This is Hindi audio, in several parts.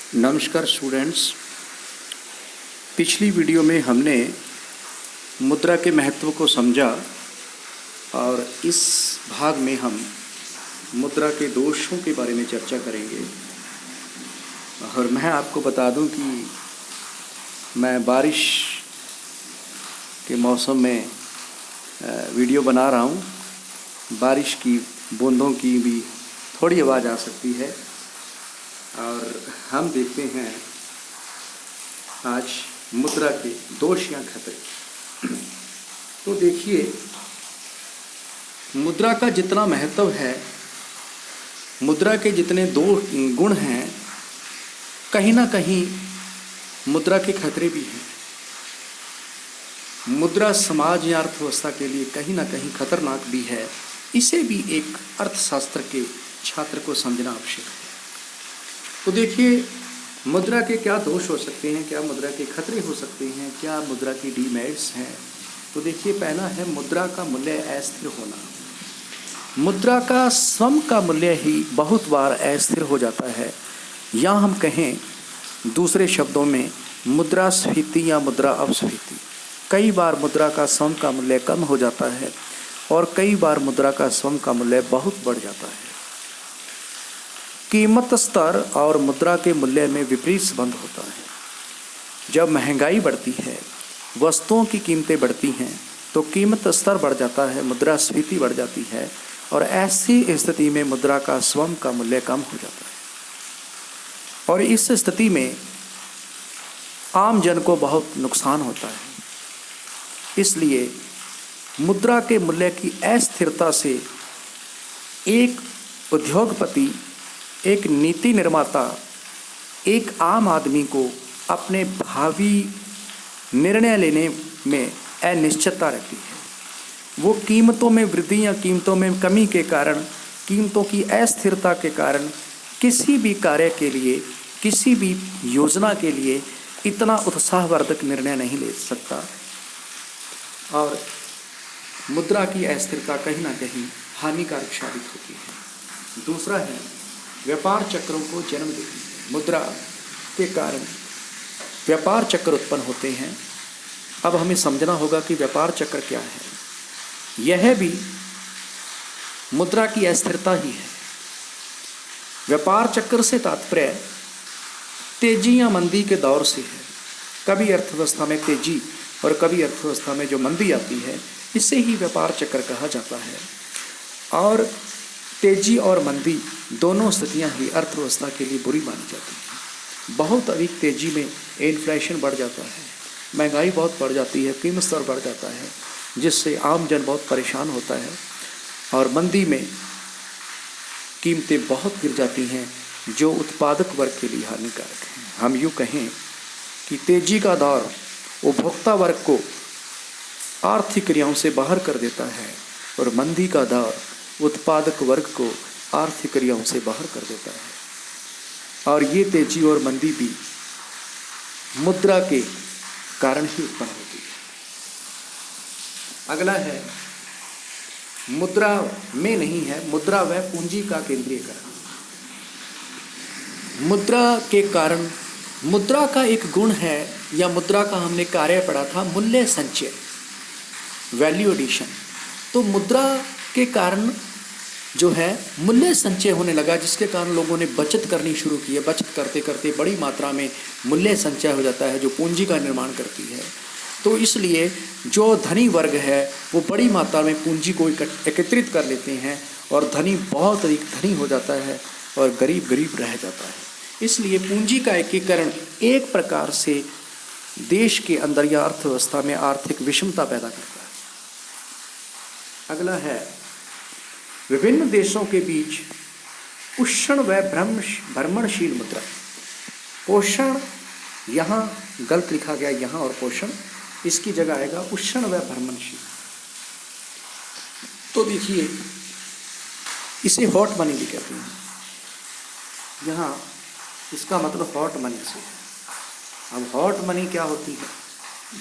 नमस्कार स्टूडेंट्स। पिछली वीडियो में हमने मुद्रा के महत्व को समझा और इस भाग में हम मुद्रा के दोषों के बारे में चर्चा करेंगे। और मैं आपको बता दूं कि मैं बारिश के मौसम में वीडियो बना रहा हूं। बारिश की बूंदों की भी थोड़ी आवाज़ आ सकती है। और हम देखते हैं आज मुद्रा के दोष या खतरे। तो देखिए, मुद्रा का जितना महत्व है, मुद्रा के जितने दो गुण हैं, कहीं ना कहीं मुद्रा के खतरे भी हैं। मुद्रा समाज या अर्थव्यवस्था के लिए कहीं ना कहीं खतरनाक भी है। इसे भी एक अर्थशास्त्र के छात्र को समझना आवश्यक है। तो देखिए, मुद्रा के क्या दोष हो सकते हैं, क्या मुद्रा के खतरे हो सकते हैं, क्या मुद्रा की डीमेरिट्स हैं। तो देखिए, पहला है मुद्रा का मूल्य अस्थिर होना। मुद्रा का स्वयं का मूल्य ही बहुत बार अस्थिर हो जाता है, या हम कहें दूसरे शब्दों में मुद्रास्फीति या मुद्रा अपस्फीति। कई बार मुद्रा का स्वयं का मूल्य कम हो जाता है और कई बार मुद्रा का स्वयं का मूल्य बहुत बढ़ जाता है। कीमत स्तर और मुद्रा के मूल्य में विपरीत संबंध होता है। जब महंगाई बढ़ती है, वस्तुओं की कीमतें बढ़ती हैं, तो कीमत स्तर बढ़ जाता है, मुद्रास्फीति बढ़ जाती है और ऐसी स्थिति में मुद्रा का स्वयं का मूल्य कम हो जाता है। और इस स्थिति में आम जन को बहुत नुकसान होता है। इसलिए मुद्रा के मूल्य की अस्थिरता से एक उद्योगपति, एक नीति निर्माता, एक आम आदमी को अपने भावी निर्णय लेने में अनिश्चितता रहती है। वो कीमतों में वृद्धि या कीमतों में कमी के कारण, कीमतों की अस्थिरता के कारण किसी भी कार्य के लिए, किसी भी योजना के लिए इतना उत्साहवर्धक निर्णय नहीं ले सकता। और मुद्रा की अस्थिरता कहीं ना कहीं हानिकारक साबित होती है। दूसरा है व्यापार चक्रों को जन्म देती है। मुद्रा के कारण व्यापार चक्र उत्पन्न होते हैं। अब हमें समझना होगा कि व्यापार चक्र क्या है। यह भी मुद्रा की अस्थिरता ही है। व्यापार चक्र से तात्पर्य तेजी या मंदी के दौर से है। कभी अर्थव्यवस्था में तेजी और कभी अर्थव्यवस्था में जो मंदी आती है, इसे ही व्यापार चक्र कहा जाता है। और तेजी और मंदी दोनों स्थितियां ही अर्थव्यवस्था के लिए बुरी मानी जाती हैं। बहुत अधिक तेजी में इन्फ्लेशन बढ़ जाता है, महंगाई बहुत बढ़ जाती है, कीमत स्तर बढ़ जाता है, जिससे आम जन बहुत परेशान होता है। और मंदी में कीमतें बहुत गिर जाती हैं, जो उत्पादक वर्ग के लिए हानिकारक है। हम यूँ कहें कि तेजी का दौर उपभोक्ता वर्ग को आर्थिक क्रियाओं से बाहर कर देता है और मंदी का दौर उत्पादक वर्ग को आर्थिक क्रियाओं से बाहर कर देता है। और ये तेजी और मंदी भी मुद्रा के कारण ही उत्पन्न होती है। अगला है मुद्रा में नहीं है, मुद्रा व पूंजी का केंद्रीयकरण। मुद्रा के कारण, मुद्रा का एक गुण है या मुद्रा का हमने कार्य पढ़ा था, मूल्य संचय, वैल्यू एडिशन। तो मुद्रा के कारण जो है मूल्य संचय होने लगा, जिसके कारण लोगों ने बचत करनी शुरू की है। बचत करते करते बड़ी मात्रा में मूल्य संचय हो जाता है, जो पूंजी का निर्माण करती है। तो इसलिए जो धनी वर्ग है वो बड़ी मात्रा में पूंजी को एकत्रित कर लेते हैं और धनी बहुत अधिक धनी हो जाता है और गरीब गरीब रह जाता है। इसलिए पूंजी का एकीकरण एक प्रकार से देश के अंदर या अर्थव्यवस्था में आर्थिक विषमता पैदा करता है। अगला है विभिन्न देशों के बीच उष्ण व भ्रमणशील मुद्रा। पोषण यहाँ गलत लिखा गया, यहाँ और पोषण, इसकी जगह आएगा उष्ण व भ्रमणशील। तो देखिए, इसे हॉट मनी भी कहते हैं। यहाँ इसका मतलब हॉट मनी से है। अब हॉट मनी क्या होती है?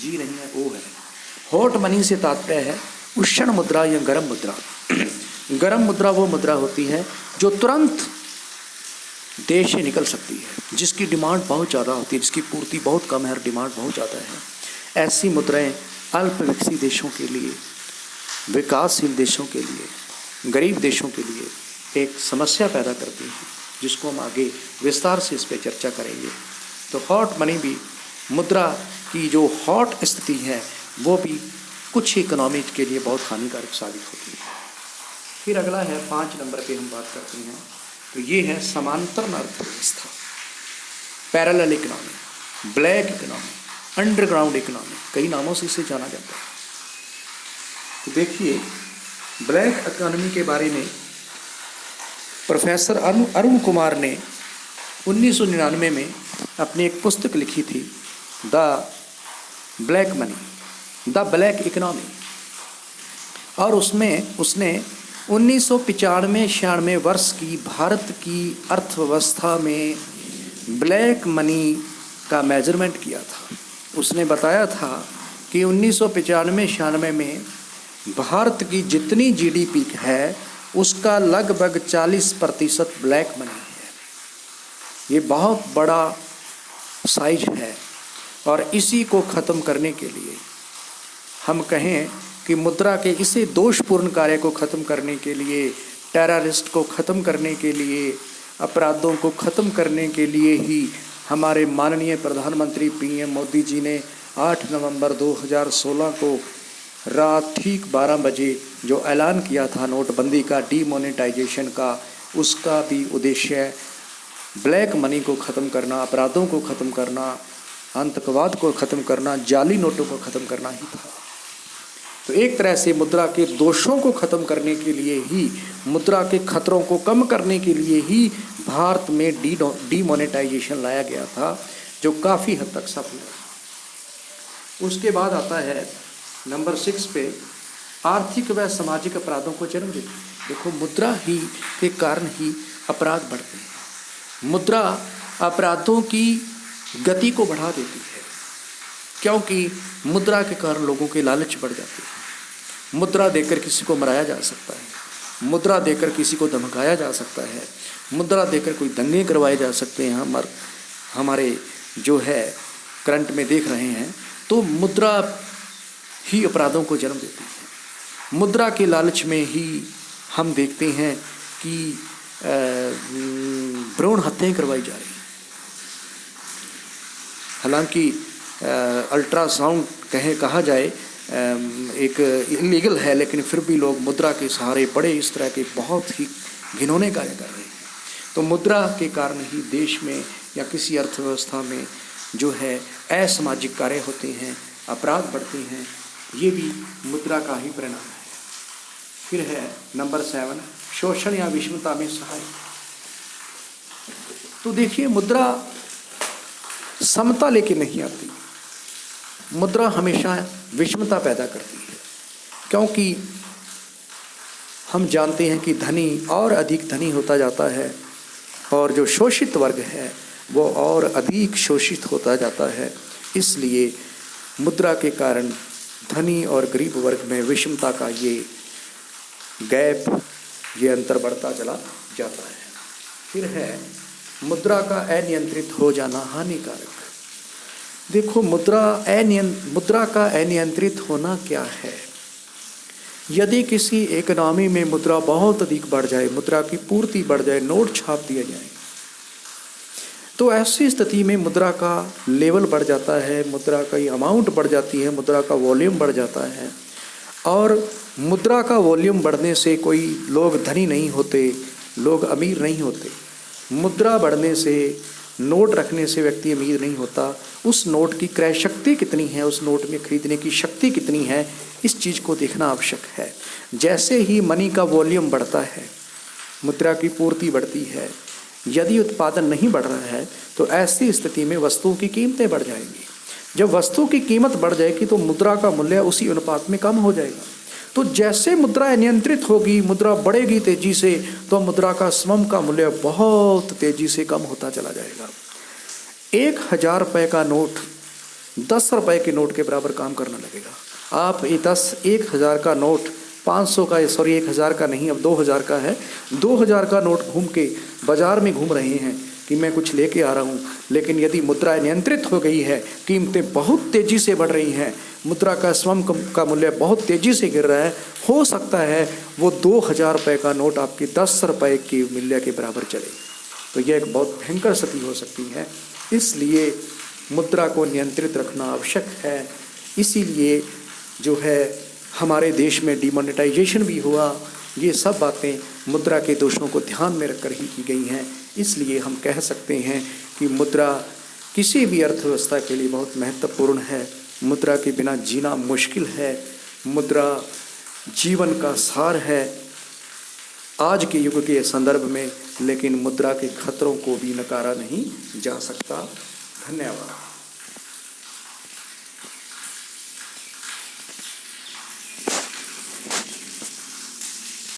जी नहीं है, ओ है। हॉट मनी से तात्पर्य है उष्ण मुद्रा या गर्म मुद्रा। गर्म मुद्रा वो मुद्रा होती है जो तुरंत देश से निकल सकती है, जिसकी डिमांड बहुत ज़्यादा होती है, जिसकी पूर्ति बहुत कम है और डिमांड बहुत ज़्यादा है। ऐसी मुद्राएं अल्प विकसित देशों के लिए, विकासशील देशों के लिए, गरीब देशों के लिए एक समस्या पैदा करती हैं, जिसको हम आगे विस्तार से इस पर चर्चा करेंगे। तो हॉट मनी भी, मुद्रा की जो हॉट स्थिति है वो भी कुछ इकोनॉमी के लिए बहुत हानिकारक साबित होती है। फिर अगला है 5 नंबर पे हम बात करते हैं, तो ये है समांतर अर्थव्यवस्था, parallel economy, black economy, underground economy, कई नामों से इसे जाना जाता है। तो देखिए, ब्लैक इकोनॉमी के बारे में प्रोफेसर अरुण कुमार ने 1999 में अपनी एक पुस्तक लिखी थी, the black money, the black economy, और उसमें उसने 1995-96 वर्ष की भारत की अर्थव्यवस्था में ब्लैक मनी का मेजरमेंट किया था। उसने बताया था कि 1995-96 में भारत की जितनी जीडीपी है उसका लगभग 40% ब्लैक मनी है। ये बहुत बड़ा साइज है, और इसी को ख़त्म करने के लिए हम कहें कि मुद्रा के इसे दोषपूर्ण कार्य को ख़त्म करने के लिए, टेररिस्ट को ख़त्म करने के लिए, अपराधों को ख़त्म करने के लिए ही हमारे माननीय प्रधानमंत्री पीएम मोदी जी ने 8 नवंबर 2016 को रात ठीक 12 बजे जो ऐलान किया था नोटबंदी का, डीमोनेटाइजेशन का, उसका भी उद्देश्य ब्लैक मनी को ख़त्म करना, अपराधों को ख़त्म करना, आतंकवाद को ख़त्म करना, जाली नोटों को ख़त्म करना ही था। तो एक तरह से मुद्रा के दोषों को ख़त्म करने के लिए ही, मुद्रा के खतरों को कम करने के लिए ही भारत में डीमोनेटाइजेशन लाया गया था, जो काफ़ी हद तक सफल है। उसके बाद आता है नंबर 6 पे, आर्थिक व सामाजिक अपराधों को जन्म देती है। देखो, मुद्रा ही के कारण ही अपराध बढ़ते हैं। मुद्रा अपराधों की गति को बढ़ा देती है, क्योंकि मुद्रा के कारण लोगों के लालच बढ़ जाते हैं। मुद्रा देकर किसी को मराया जा सकता है, मुद्रा देकर किसी को धमकाया जा सकता है, मुद्रा देकर कोई दंगे करवाए जा सकते हैं। हमारे जो है करंट में देख रहे हैं, तो मुद्रा ही अपराधों को जन्म देती है। मुद्रा के लालच में ही हम देखते हैं कि भ्रूण हत्याएं करवाई जा रही हैं। हालांकि अल्ट्रासाउंड कहा जाए एक इलीगल है, लेकिन फिर भी लोग मुद्रा के सहारे बड़े इस तरह के बहुत ही घिनौने कार्य कर रहे हैं। तो मुद्रा के कारण ही देश में या किसी अर्थव्यवस्था में जो है असामाजिक कार्य होते हैं, अपराध बढ़ते हैं। ये भी मुद्रा का ही परिणाम है। फिर है नंबर 7, शोषण या विषमता में सहाय। तो देखिए, मुद्रा समता लेके नहीं आती, मुद्रा हमेशा विषमता पैदा करती है, क्योंकि हम जानते हैं कि धनी और अधिक धनी होता जाता है और जो शोषित वर्ग है वो और अधिक शोषित होता जाता है। इसलिए मुद्रा के कारण धनी और गरीब वर्ग में विषमता का ये गैप, ये अंतर बढ़ता चला जाता है। फिर है मुद्रा का अनियंत्रित हो जाना हानिकारक। देखो, मुद्रा का अनियंत्रित होना क्या है? यदि किसी इकोनॉमी में मुद्रा बहुत अधिक बढ़ जाए, मुद्रा की पूर्ति बढ़ जाए, नोट छाप दिया जाए, तो ऐसी स्थिति में मुद्रा का लेवल बढ़ जाता है, मुद्रा की अमाउंट बढ़ जाती है, मुद्रा का वॉल्यूम बढ़ जाता है। और मुद्रा का वॉल्यूम बढ़ने से कोई लोग धनी नहीं होते, लोग अमीर नहीं होते। मुद्रा बढ़ने से, नोट रखने से व्यक्ति अमीर नहीं होता। उस नोट की क्रय शक्ति कितनी है, उस नोट में खरीदने की शक्ति कितनी है, इस चीज़ को देखना आवश्यक है। जैसे ही मनी का वॉल्यूम बढ़ता है, मुद्रा की पूर्ति बढ़ती है। यदि उत्पादन नहीं बढ़ रहा है तो ऐसी स्थिति में वस्तुओं की कीमतें बढ़ जाएंगी। जब वस्तु की कीमत बढ़ जाएगी तो मुद्रा का मूल्य उसी अनुपात में कम हो जाएगा। तो जैसे मुद्रा नियंत्रित होगी, मुद्रा बढ़ेगी तेजी से, तो मुद्रा का स्वयं का मूल्य बहुत तेजी से कम होता चला जाएगा। 1000 रुपये का नोट 10 रुपये के नोट के बराबर काम करने लगेगा। आप 1000 का नोट 500 का, सॉरी 1000 का नहीं, अब 2000 का है, 2000 का नोट घूम के बाजार में घूम रहे हैं, कि मैं कुछ लेके आ रहा हूँ, लेकिन यदि मुद्रा नियंत्रित हो गई है, कीमतें बहुत तेज़ी से बढ़ रही हैं, मुद्रा का स्वयं का मूल्य बहुत तेज़ी से गिर रहा है, हो सकता है वो 2000 रुपये का नोट आपकी 10 रुपये की मूल्य के बराबर चले। तो यह एक बहुत भयंकर स्थिति हो सकती है। इसलिए मुद्रा को नियंत्रित रखना आवश्यक है। इसीलिए जो है हमारे देश में डिमोनेटाइजेशन भी हुआ। ये सब बातें मुद्रा के दोषों को ध्यान में रखकर ही की गई हैं। इसलिए हम कह सकते हैं कि मुद्रा किसी भी अर्थव्यवस्था के लिए बहुत महत्वपूर्ण है। मुद्रा के बिना जीना मुश्किल है। मुद्रा जीवन का सार है आज के युग के संदर्भ में, लेकिन मुद्रा के खतरों को भी नकारा नहीं जा सकता। धन्यवाद।